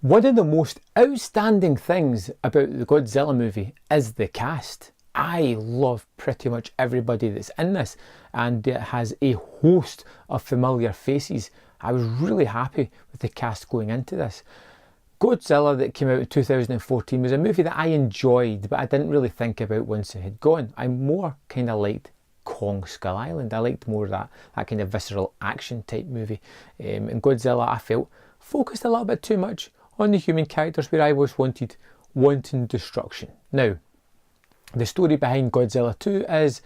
One of the most outstanding things about the Godzilla movie is the cast. I love pretty much everybody that's in this, and it has a host of familiar faces. I was really happy with the cast going into this. Godzilla, that came out in 2014, was a movie that I enjoyed, but I didn't really think about once it had gone. I more kind of liked Kong Skull Island. I liked more of that kind of visceral action type movie. And Godzilla, I felt, focused a little bit too much on the human characters, where I was wanting destruction. Now, the story behind Godzilla 2 is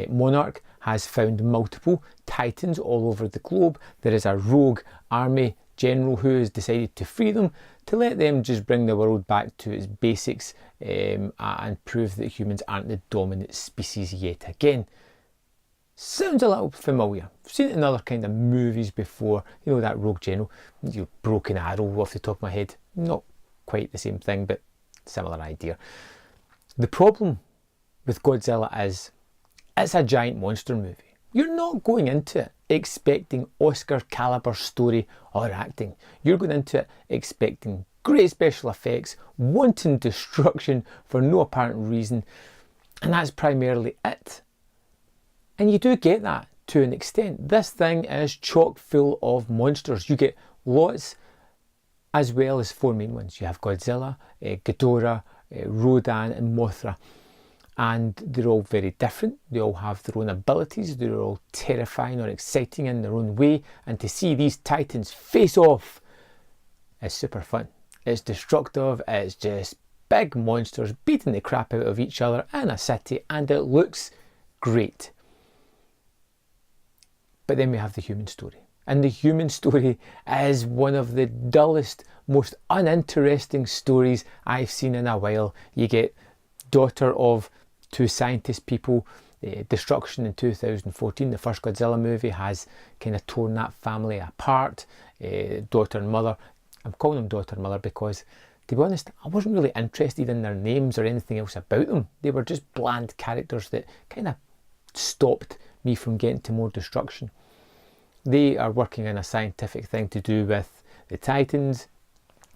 Monarch has found multiple titans all over the globe. There is a rogue army general who has decided to free them, to let them just bring the world back to its basics, and prove that humans aren't the dominant species yet again. Sounds a little familiar. I've seen it in other kind of movies before. You know, that rogue general, Broken Arrow off the top of my head. Not quite the same thing, but similar idea. The problem with Godzilla is it's a giant monster movie. You're not going into it expecting Oscar caliber story or acting. You're going into it expecting great special effects, wanting destruction for no apparent reason, and that's primarily it. And you do get that to an extent. This thing is chock full of monsters. You get lots, as well as four main ones. You have Godzilla, Ghidorah, Rodan and Mothra. And they're all very different. They all have their own abilities. They're all terrifying or exciting in their own way. And to see these titans face off is super fun. It's destructive. It's just big monsters beating the crap out of each other in a city, and it looks great. But then we have the human story. And the human story is one of the dullest, most uninteresting stories I've seen in a while. You get daughter of two scientist people. Destruction in 2014, the first Godzilla movie, has kind of torn that family apart. Daughter and mother. I'm calling them daughter and mother because, to be honest, I wasn't really interested in their names or anything else about them. They were just bland characters that kind of stopped me from getting to more destruction. They are working on a scientific thing to do with the titans.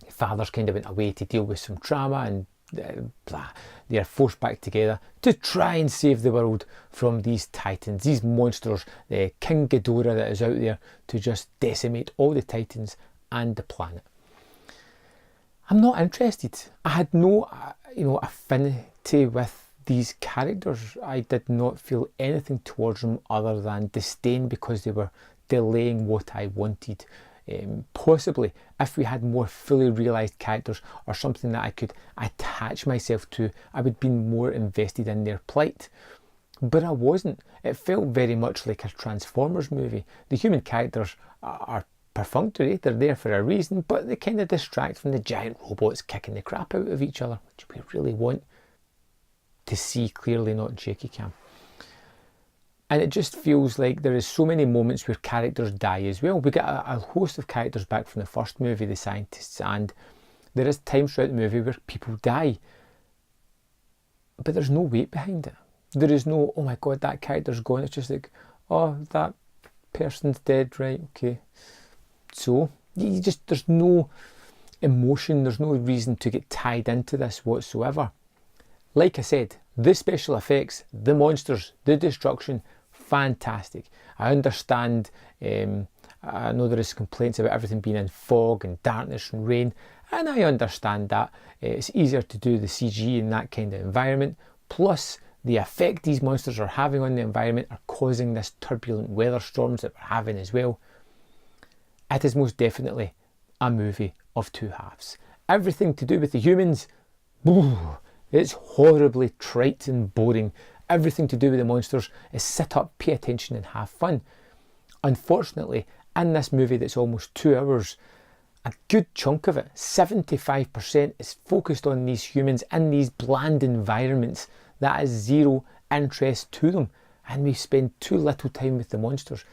Father's kind of went away to deal with some trauma, and they are forced back together to try and save the world from these titans, these monsters, the King Ghidorah that is out there to just decimate all the titans and the planet. I'm not interested. I had no affinity with these characters. I did not feel anything towards them other than disdain, because they were delaying what I wanted. Possibly if we had more fully realised characters, or something that I could attach myself to, I would be more invested in their plight. But I wasn't. It felt very much like a Transformers movie. The human characters are perfunctory, they're there for a reason, but they kind of distract from the giant robots kicking the crap out of each other, which we really want to see clearly, not in shaky cam. And it just feels like there is so many moments where characters die as well. We get a host of characters back from the first movie, the scientists, and there is times throughout the movie where people die, but there's no weight behind it. There is no, oh my god, that character's gone. It's just like, oh, that person's dead, right, okay. So there's no emotion, there's no reason to get tied into this whatsoever. Like I said, the special effects, the monsters, the destruction, fantastic. I understand, I know there is complaints about everything being in fog and darkness and rain, and I understand that. It's easier to do the CG in that kind of environment, plus the effect these monsters are having on the environment are causing this turbulent weather storms that we're having as well. It is most definitely a movie of two halves. Everything to do with the humans, it's horribly trite and boring. Everything to do with the monsters is sit up, pay attention and have fun. Unfortunately, in this movie that's almost 2 hours, a good chunk of it, 75%, is focused on these humans in these bland environments that is zero interest to them, and we spend too little time with the monsters.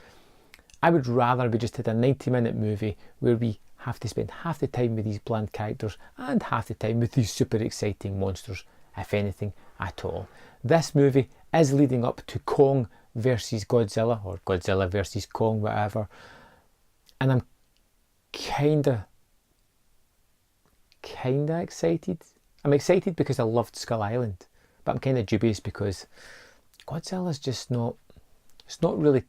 I would rather we just had a 90-minute movie where we have to spend half the time with these bland characters and half the time with these super exciting monsters, if anything at all. This movie is leading up to Kong versus Godzilla, or Godzilla versus Kong, whatever, and I'm kinda kinda excited. I'm excited because I loved Skull Island, but I'm kinda dubious because Godzilla's just not, it's not really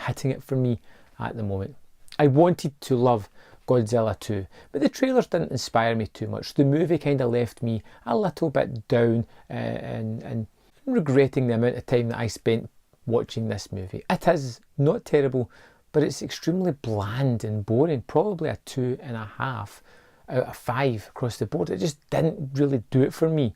hitting it for me at the moment. I wanted to love Godzilla 2, but the trailers didn't inspire me too much. The movie kind of left me a little bit down and regretting the amount of time that I spent watching this movie. It is not terrible, but it's extremely bland and boring. Probably a 2.5 out of 5 across the board. It just didn't really do it for me.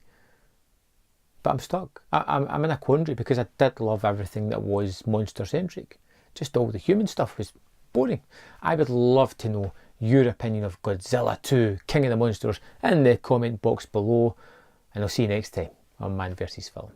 But I'm stuck. I'm in a quandary because I did love everything that was monster-centric. Just all the human stuff was boring. I would love to know your opinion of Godzilla 2, King of the Monsters, in the comment box below. And I'll see you next time on Man vs Film.